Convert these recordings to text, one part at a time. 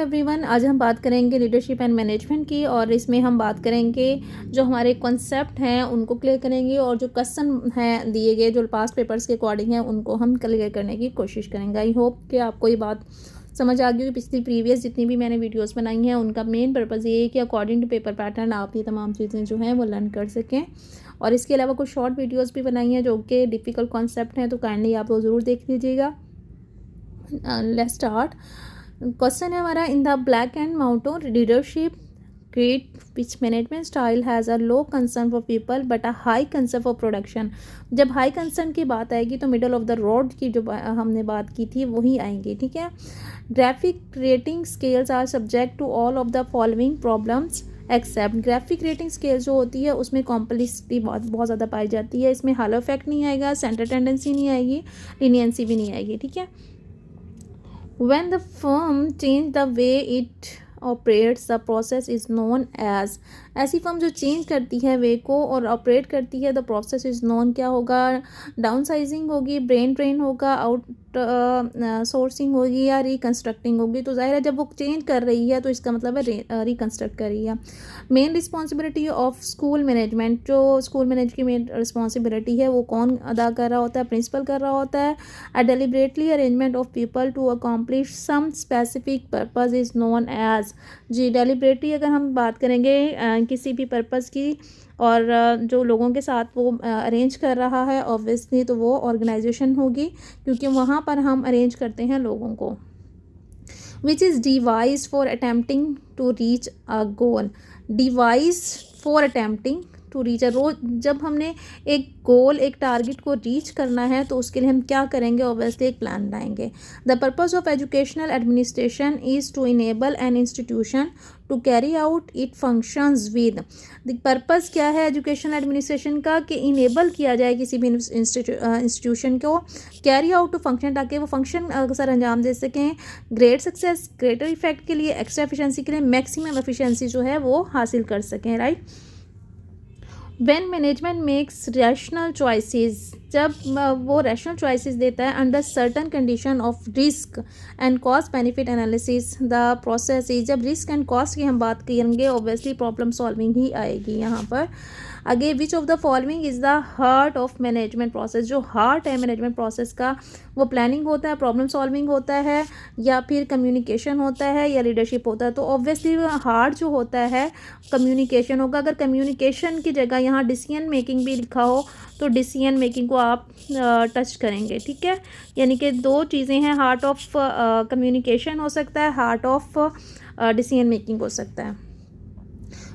Everyone, आज हम बात करेंगे लीडरशिप एंड मैनेजमेंट की और इसमें हम बात करेंगे जो हमारे कॉन्सेप्ट हैं उनको क्लियर करेंगे और जो क्वेश्चन हैं दिए गए जो पास्ट पेपर्स के अकॉर्डिंग हैं उनको हम क्लियर करने की कोशिश करेंगे। आई होप कि आपको ये बात समझ आ गई। पिछली प्रीवियस जितनी भी मैंने वीडियोस बनाई हैं उनका मेन पर्पज़ ये है कि अकॉर्डिंग टू पेपर पैटर्न आप ये तमाम चीज़ें जो हैं वो लर्न कर सकें। और इसके अलावा कुछ शॉर्ट वीडियोस भी बनाई हैं जो कि डिफ़िकल्ट कॉन्सेप्ट हैं, तो काइंडली आप वो ज़रूर देख लीजिएगा। Let's start. क्वेश्चन है हमारा, in the Blake and Mouton leadership grid which management style has a low concern for people but a high concern for production. जब हाई कंसर्न की बात आएगी तो मिडल ऑफ द रोड की जो हमने बात की थी वही आएंगी, ठीक है। Graphic rating scales are subject to all of the following problems except. Graphic rating scale जो होती है उसमें कॉम्प्लेक्सिटी बहुत ज़्यादा पाई जाती है। इसमें हालो इफेक्ट नहीं आएगा, सेंटर टेंडेंसी नहीं आएगी, लीनियंसी भी नहीं आएगी, ठीक है। When the firm change the way it operates, the process is known as। ऐसी फर्म जो चेंज करती है वे को और ऑपरेट करती है, द प्रोसेस इज़ नोन क्या होगा, डाउन साइजिंग होगी, ब्रेन ड्रेन होगा, आउट सोर्सिंग होगी या रिकन्स्ट्रक्टिंग होगी। तो जाहिर है जब वो चेंज कर रही है तो इसका मतलब है रिकन्स्ट्रक्ट कर रही है। Main responsibility of school management, जो स्कूल मैनेज की मेन रिस्पॉन्सिबिलिटी है वो कौन अदा कर रहा होता है, प्रिंसिपल कर रहा होता है। A deliberately arrangement of people to accomplish some specific purpose is known as. जी, डेलिब्रेटली अगर हम बात करेंगे किसी भी पर्पज़ की और जो लोगों के साथ वो अरेंज कर रहा है ऑब्वियसली तो वो ऑर्गेनाइजेशन होगी, क्योंकि वहाँ पर हम अरेंज करते हैं लोगों को। Which is device for attempting to reach a goal. Device for attempting to reach a rose, जब हमने एक गोल एक टारगेट को रीच करना है तो उसके लिए हम क्या करेंगे, ऑब्वियसली एक प्लान बनाएंगे। The purpose of educational administration is to enable an institution to carry out it functions with. The purpose क्या है एजुकेशनल एडमिनिस्ट्रेशन का, कि इनेबल किया जाए किसी भी इंस्टीट्यूशन को कैरी आउट टू फंक्शन, ताकि वो फंक्शन सर अंजाम दे सकें ग्रेट सक्सेस, ग्रेटर इफेक्ट के लिए, एक्स्ट्रा एफिशिएंसी के लिए, मैक्सिमम एफिशिएंसी जो है वो हासिल कर सकें, right. When management makes rational choices, जब वो रैशनल चॉइसेस देता है under certain condition of risk and cost benefit analysis, the process is. जब रिस्क एंड कॉस्ट की हम बात करेंगे ऑब्वियसली प्रॉब्लम सॉल्विंग ही आएगी यहाँ पर आगे। विच of the following is the heart of management process. जो हार्ट है मैनेजमेंट प्रोसेस का वो प्लानिंग होता है, प्रॉब्लम सॉल्विंग होता है, या फिर कम्युनिकेशन होता है, या लीडरशिप होता है। तो ऑब्वियसली हार्ट जो होता है कम्युनिकेशन होगा। अगर कम्युनिकेशन की जगह यहाँ डिसीजन मेकिंग भी लिखा हो तो डिसीजन मेकिंग को आप टच करेंगे, ठीक है। यानी कि दो चीज़ें हैं, हार्ट ऑफ कम्युनिकेशन हो सकता है, हार्ट ऑफ डिसीजन मेकिंग हो सकता है।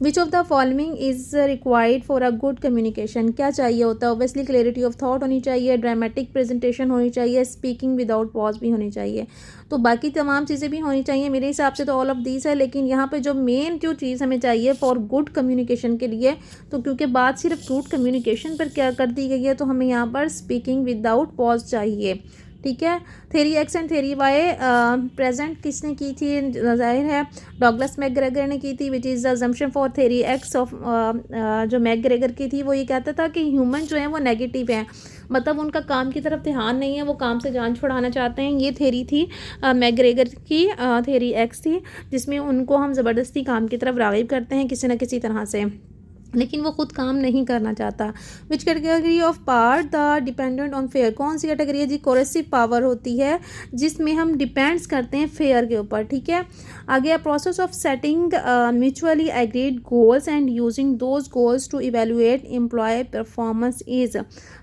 Which of the following is required for a good communication. क्या चाहिए होता है, ऑब्वियसली क्लैरिटी ऑफ थॉट होनी चाहिए, ड्रामेटिक प्रेजेंटेशन होनी चाहिए, स्पीकिंग विदाउट पॉज भी होनी चाहिए। तो बाकी तमाम चीज़ें भी होनी चाहिए मेरे हिसाब से तो ऑल ऑफ दीज है, लेकिन यहाँ पे जो मेन जो चीज़ हमें चाहिए फॉर गुड कम्युनिकेशन के लिए, तो क्योंकि बात सिर्फ गुड कम्युनिकेशन पर क्या कर दी गई है तो हमें यहाँ पर स्पीकिंग विदाउट पॉज चाहिए, ठीक है। Theory X and theory Y present किसने की थी, जाहिर है डॉगलस मैकग्रेगर ने की थी। Which is the assumption for theory x of, जो मैकग्रेगर की थी वो ये कहता था कि ह्यूमन जो है वो नेगेटिव है, मतलब उनका काम की तरफ ध्यान नहीं है, वो काम से जान छुड़ाना चाहते हैं। ये थेरी थी मैकग्रेगर की, थेरी एक्स थी, जिसमें उनको हम ज़बरदस्ती काम की तरफ राग़िब करते हैं किसी न किसी तरह से, लेकिन वो खुद काम नहीं करना चाहता। Which category of part the dependent on fair. कौन सी कैटेगरी है जी, कोरेसिव पावर होती है जिसमें हम डिपेंड्स करते हैं फेयर के ऊपर, ठीक है। आगे process of setting mutually agreed goals and using those goals to evaluate employee performance is.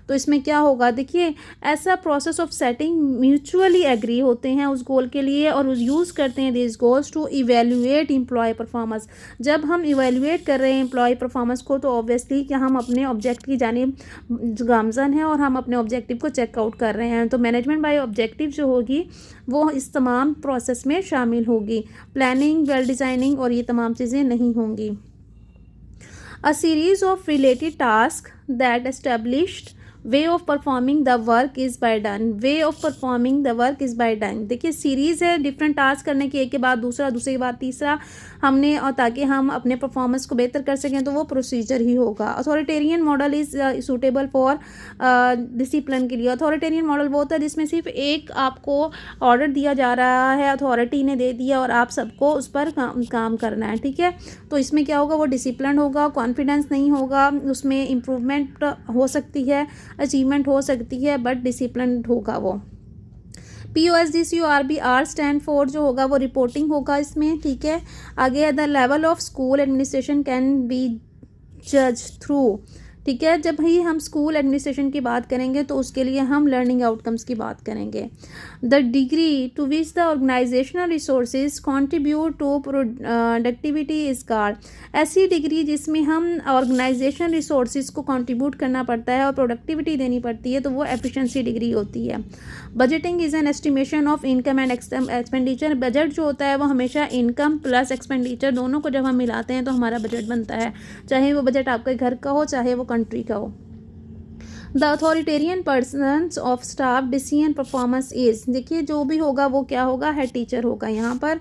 तो इसमें क्या होगा, देखिए ऐसा process of setting mutually agree होते हैं उस गोल के लिए और उस यूज़ करते हैं this goals to evaluate employee performance. जब हम इवेलुएट कर रहे हैं एम्प्लॉय परफॉर्मेंस को तो ऑब्वियसली कि हम अपने ऑब्जेक्ट की जानिब गामजन हैं और हम अपने ऑब्जेक्टिव को चेकआउट कर रहे हैं। तो मैनेजमेंट बाय ऑब्जेक्टिव जो होगी वो इस तमाम प्रोसेस में शामिल होगी, प्लानिंग, वेल डिज़ाइनिंग और ये तमाम चीज़ें नहीं होंगी। अ series of related task that established way of performing the work is by done, way of performing the work is by done. देखिए सीरीज़ है, डिफरेंट टास्क करने की, एक के बाद दूसरा, दूसरे के बाद तीसरा हमने, और ताकि हम अपने परफॉर्मेंस को बेहतर कर सकें तो वो प्रोसीजर ही होगा। Authoritarian model is suitable for discipline के लिए। अथॉरिटेरियन मॉडल वो होता है जिसमें सिर्फ एक आपको ऑर्डर दिया जा रहा है, अथॉरिटी ने दे दिया और आप सबको उस पर काम करना है, ठीक है। तो इसमें क्या होगा, वो डिसिप्लिन होगा, कॉन्फिडेंस नहीं होगा, उसमें इम्प्रूवमेंट हो सकती है, अचीवमेंट हो सकती है, बट डिसिप्लिन होगा वो। POSDCURB, आर स्टैंड फॉर जो होगा वो रिपोर्टिंग होगा इसमें, ठीक है। आगे the level of school administration can be जज थ्रू, ठीक है। जब भी हम स्कूल एडमिनिस्ट्रेशन की बात करेंगे तो उसके लिए हम लर्निंग आउटकम्स की बात करेंगे। The degree to which the organizational resources contribute to productivity is called, ऐसी डिग्री जिसमें हम ऑर्गेनाइजेशनल रिसोर्सेज को कंट्रीब्यूट करना पड़ता है और प्रोडक्टिविटी देनी पड़ती है तो वो एफिशिएंसी डिग्री होती है। Budgeting is an estimation of income and expenditure, budget जो होता है वो हमेशा इनकम प्लस एक्सपेंडिचर दोनों को जब हम मिलाते हैं तो हमारा बजट बनता है, चाहे वो बजट आपके घर का हो चाहे वो कंट्री का हो। The authoritarian persons of staff decision performance is, देखिए जो भी होगा वो क्या होगा, हेड टीचर होगा यहाँ पर।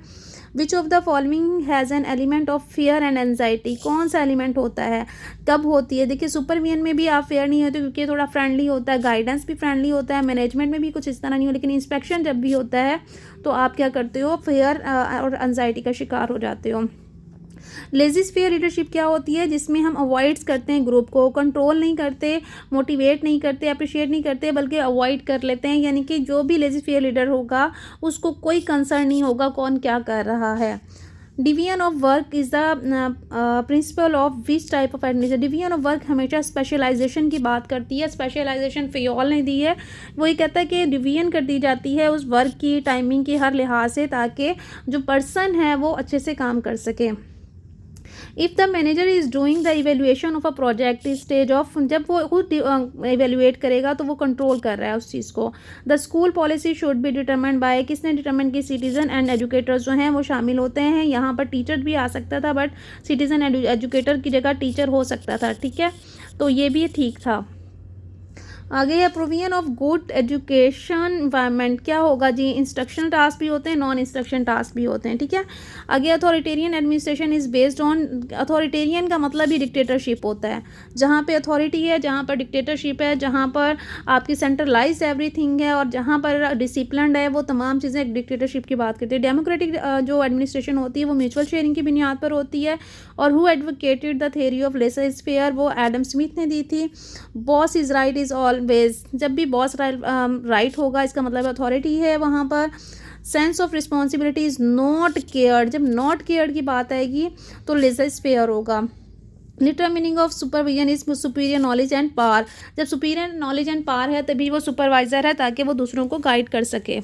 विच of the following has an element of fear and anxiety, कौन सा एलिमेंट होता है, कब होती है। देखिए सुपरविजन में भी आप फेयर नहीं होते क्योंकि थोड़ा फ्रेंडली होता है, गाइडेंस भी फ्रेंडली होता है, मैनेजमेंट में भी कुछ इस तरह नहीं हो, लेकिन इंस्पेक्शन जब भी होता है तो आप क्या करते हो, फेयर और एनजाइटी का शिकार हो जाते हो। लेजी फेयर लीडरशिप क्या होती है, जिसमें हम अवॉइड्स करते हैं, ग्रुप को कंट्रोल नहीं करते, मोटिवेट नहीं करते, अप्रिशिएट नहीं करते, बल्कि अवॉइड कर लेते हैं। यानी कि जो भी लेजी फेयर लीडर होगा उसको कोई कंसर्न नहीं होगा कौन क्या कर रहा है। Division of work is the principle of which type of administration, division of work हमेशा स्पेशलाइजेशन की बात करती है। स्पेशलाइजेशन फियोल ने दी है, वो ये कहता है कि डिवीजन कर दी जाती है उस वर्क की, टाइमिंग की, हर लिहाज से, ताकि जो पर्सन है वो अच्छे से काम कर सके। If the manager is doing the evaluation of a project stage of, जब वो खुद इवेल्युएट करेगा तो वो कंट्रोल कर रहा है उस चीज़ को। The school policy should be determined by, किसने डिटरमाइन की, सिटीजन एंड एजुकेटर्स जो हैं वो शामिल होते हैं। यहाँ पर टीचर भी आ सकता था बट सिटीजन एंड एजुकेटर की जगह टीचर हो सकता था, ठीक है, तो ये भी ठीक था। आगे है provision of good education environment, क्या होगा जी, इंस्ट्रक्शनल टास्क भी होते हैं, नॉन इंस्ट्रक्शन टास्क भी होते हैं, ठीक है। आगे authoritarian administration is based on, authoritarian का मतलब ही डिक्टेटरशिप होता है, जहाँ पे अथॉरिटी है, जहाँ पर डिक्टेटरशिप है, जहाँ पर आपकी सेंट्रलाइज एवरीथिंग है और जहाँ पर डिसिप्लिन है, वो तमाम चीज़ें एक डिक्टेटरशिप की बात करती है। डेमोक्रेटिक जो एडमिनिस्ट्रेशन होती है वो म्यूचुअल शेयरिंग की बुनियाद पर होती है। और who advocated the theory of laissez faire, वो एडम स्मिथ ने दी थी। Boss is right is always, जब भी बॉस राइट होगा इसका मतलब अथॉरिटी है वहाँ पर। Sense of responsibility is not cared, जब नॉट केयर्ड की बात आएगी तो लेसर फेयर होगा। Literal meaning of supervision is superior knowledge and power, जब सुपीरियर नॉलेज एंड पावर है तभी वो सुपरवाइजर है ताकि वो दूसरों को गाइड कर सके।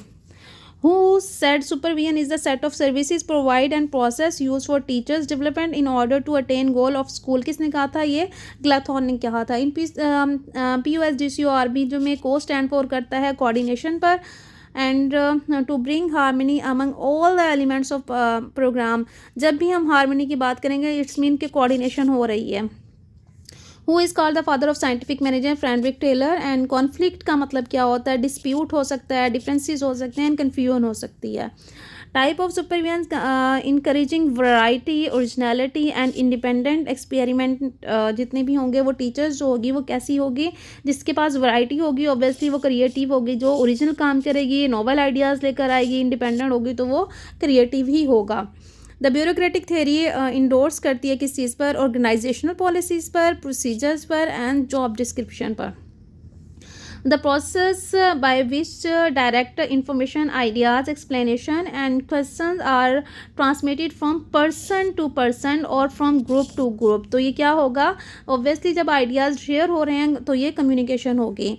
Who said supervision is the set of services provide and process used for teachers development in order to attain goal of school, किसने कहा था, ये ग्लाथॉन ने कहा था। इन POSDCURB जो में को स्टैंड फॉर करता है कोऑर्डिनेशन पर, and to bring harmony among all the elements of program, जब भी हम हारमनी की बात करेंगे इट्स मीन के कोऑर्डिनेशन हो रही है। Who is called the father of scientific management, Frederick Taylor. And conflict का मतलब क्या होता है, डिस्प्यूट हो सकता है, डिफरेंसेस हो सकते हैं, एंड कन्फ्यूजन हो सकती है। Type of supervision encouraging variety, originality and independent experiment, जितने भी होंगे वो टीचर्स जो होगी वो कैसी होगी, जिसके पास वैरायटी होगी, ऑब्वियसली वो क्रिएटिव होगी, जो ओरिजिनल काम करेगी, नोवेल आइडियाज़ लेकर आएगी, इंडिपेंडेंट होगी तो वो क्रिएटिव ही होगा। द ब्यूरोक्रेटिक थ्योरी इंडोर्स करती है किस चीज़ पर, ऑर्गेनाइजेशनल पॉलिसीज़ पर, प्रोसीजर्स पर एंड जॉब डिस्क्रिप्शन पर। The process by which direct information, ideas, explanation and question are transmitted from person to person और फ्रॉम ग्रुप टू ग्रुप, तो ये क्या होगा, ऑब्वियसली जब आइडियाज़ शेयर हो रहे हैं तो ये कम्युनिकेशन होगी।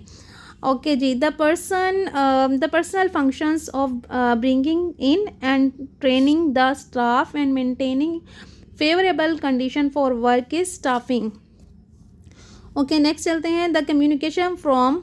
Okay ji, the personal functions of bringing in and training the staff and maintaining favourable condition for work is staffing. Okay next चलते हैं, the communication from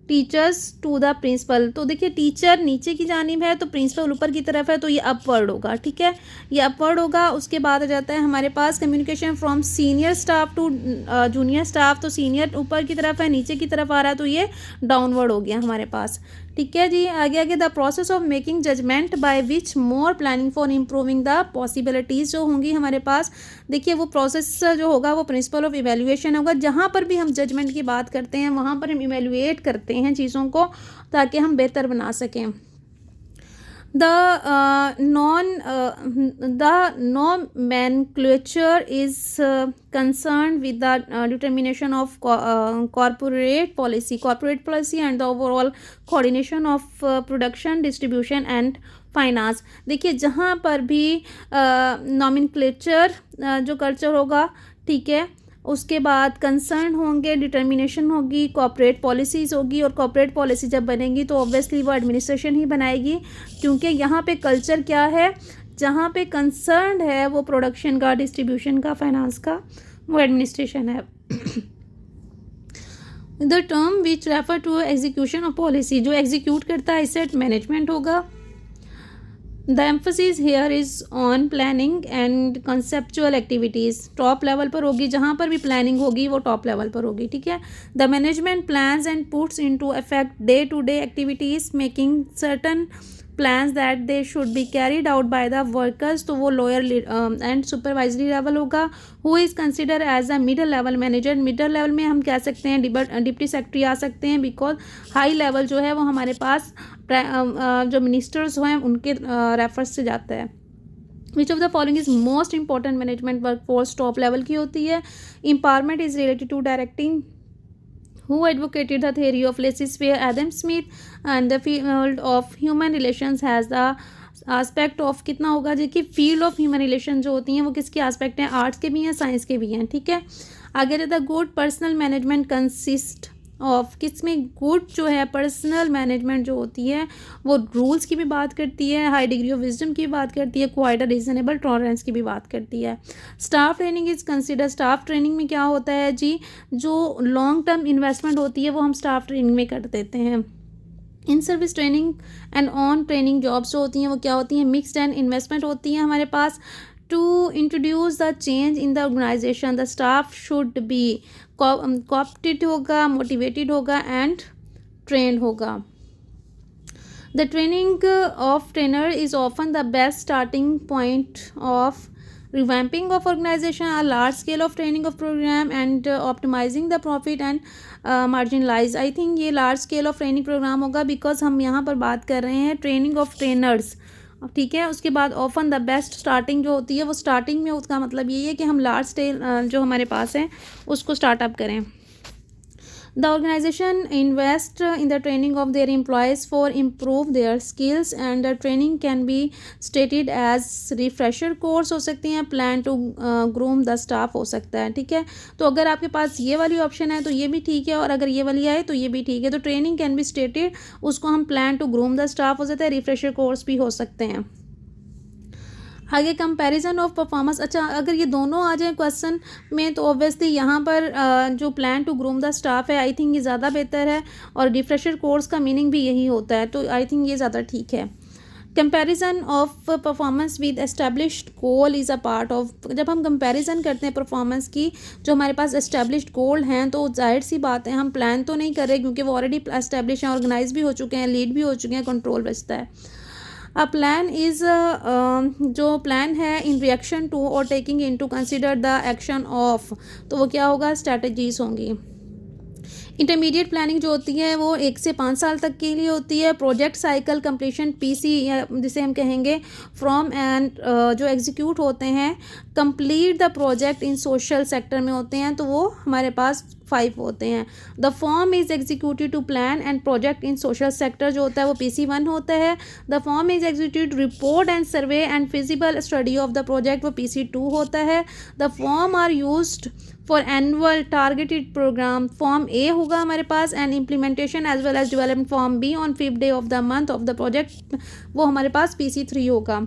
teachers to the principal. तो देखिए टीचर नीचे की जानिब है तो प्रिंसिपल ऊपर की तरफ है, तो ये अपवर्ड होगा, ठीक है, ये अपवर्ड होगा। उसके बाद आ जाता है हमारे पास communication from senior staff to junior staff. तो सीनियर ऊपर की तरफ है, नीचे की तरफ आ रहा है, तो ये डाउनवर्ड हो गया हमारे पास, ठीक है जी। आगे आगे the process of making judgement by which more planning for improving the possibilities जो होंगी हमारे पास, देखिए वो प्रोसेस जो होगा वो प्रिंसिपल ऑफ इवेल्युएशन होगा। जहाँ पर भी हम जजमेंट की बात करते हैं वहाँ पर हम इवेल्युएट करते हैं चीज़ों को ताकि हम बेहतर बना सकें। The nomenclature is concerned with the determination of corporate policy and the overall coordination of production, distribution and finance. देखिए जहाँ पर भी नॉमेनक्लेचर जो कल्चर होगा, ठीक है, उसके बाद कंसर्न होंगे, डिटर्मिनेशन होगी, कॉर्पोरेट पॉलिसीज़ होगी, और कॉर्पोरेट पॉलिसी जब बनेंगी तो ऑब्वियसली वो एडमिनिस्ट्रेशन ही बनाएगी, क्योंकि यहाँ पे कल्चर क्या है, जहाँ पे कंसर्न है वो प्रोडक्शन का, डिस्ट्रीब्यूशन का, फाइनेंस का, वो एडमिनिस्ट्रेशन है। The term which refer to execution of policy, जो एग्जीक्यूट करता है इसे मैनेजमेंट होगा। The emphasis here is on planning and conceptual activities, top level पर होगी, जहाँ पर भी प्लानिंग होगी वो टॉप लेवल पर होगी, ठीक है। The management plans and puts into effect day to day activities making certain plans that they should be carried out by the workers, तो वो लोअर एंड सुपरवाइजरी लेवल होगा। Who is consider as a middle level manager, middle level में हम कह सकते हैं deputy secretary आ सकते हैं, बिकॉज हाई लेवल जो है वो हमारे पास जो मिनिस्टर्स हैं उनके रेफरेंस से जाता है। Which of the following is most important management work force, top level की होती है। Empowerment is related to directing. Who advocated the theory of laissez-faire? Adam Smith. And the field of human relations has the aspect of कितना होगा जी कि field of human relation जो होती हैं वो किसके आस्पेक्ट हैं, आर्ट्स के भी हैं, साइंस के भी हैं, ठीक है। आगे रहता है good personal management consist of, किसमें गुड जो है पर्सनल मैनेजमेंट जो होती है वो रूल्स की भी बात करती है, हाई डिग्री ऑफ विजडम की भी बात करती है, क्वाइट अ रीजनेबल टॉलरेंस की भी बात करती है। Staff training is consider, staff training में क्या होता है जी, जो लॉन्ग टर्म इन्वेस्टमेंट होती है वो हम स्टाफ ट्रेनिंग में कर देते हैं। In service training and on training jobs जो होती हैं वो क्या होती हैं, मिक्सड एंड इन्वेस्टमेंट होती हैं हमारे पास। To introduce the change in the organization the staff should be coopted होगा, मोटिवेटेड होगा एंड ट्रेंड होगा। The training of trainer is often the best starting point of revamping of organization, a large scale of training of program and optimizing the profit and marginalize। I think ये large scale of training program होगा because हम यहाँ पर बात कर रहे हैं training of trainers, ठीक है। उसके बाद ऑफन द बेस्ट स्टार्टिंग जो होती है वो स्टार्टिंग में, उसका मतलब यही है कि हम लार्ज स्केल जो हमारे पास है उसको स्टार्टअप करें। The organization invest in the training of their employees for improve their skills and the training can be stated as refresher course हो सकती हैं, plan to groom the staff हो सकता है, ठीक है। तो अगर आपके पास ये वाली ऑप्शन है तो ये भी ठीक है, और अगर ये वाली आए तो ये भी ठीक है। तो ट्रेनिंग कैन बी स्टेटेड, उसको हम plan to groom the staff हो सकता है, refresher course भी हो सकते हैं। आगे कंपैरिजन ऑफ परफॉर्मेंस, अच्छा अगर ये दोनों आ जाए क्वेश्चन में तो ऑब्वियसली यहाँ पर जो plan to groom the staff है आई थिंक ये ज़्यादा बेहतर है, और रिफ्रेशर कोर्स का मीनिंग भी यही होता है, तो आई थिंक ये ज़्यादा ठीक है। Comparison of performance with established goal is a part of, जब हम कंपैरिजन करते हैं परफॉर्मेंस की जो हमारे पास एस्टेब्लिश्ड गोल हैं तो जाहिर सी बात है हम प्लान तो नहीं कर रहे क्योंकि वो ऑलरेडी एस्टेब्लिश हैं, ऑर्गेनाइज भी हो चुके हैं, लीड भी हो चुके हैं, कंट्रोल बचता है। अ प्लान इज़ जो प्लान है इन रिएक्शन टू और taking into consider the action of, तो वो क्या होगा, स्ट्रैटेजीज होंगी। इंटरमीडिएट प्लानिंग जो होती है वो 1 से 5 साल तक के लिए होती है। प्रोजेक्ट साइकिल कंप्लीशन पीसी जिसे हम कहेंगे फ्रॉम एंड जो एग्जीक्यूट होते हैं complete the project in social sector में होते हैं, तो वो हमारे पास 5 होते हैं। The form is executive to plan and project in social sector जो होता है वो PC1 होता है। The form is executive report and survey and feasible study of the project वो PC2 होता है। The form are used for annual targeted program form A होगा हमारे पास, and implementation as well as development form B on 5th day of the month of the project वो हमारे पास PC3 होगा।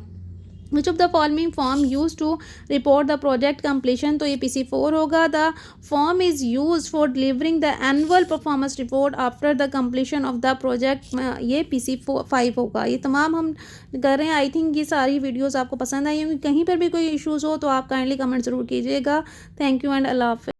Which of the following form use to report the project completion, तो ये PC4 होगा। The form is use for delivering the annual performance report after the completion of the project, ये PC5 होगा। ये तमाम हम कर रहे हैं। आई थिंक ये सारी वीडियोस आपको पसंद आई होंगी। कहीं पर भी कोई इश्यूज़ हो तो आप काइंडली कमेंट ज़रूर कीजिएगा। थैंक यू एंड अल्लाह हाफ़िज़।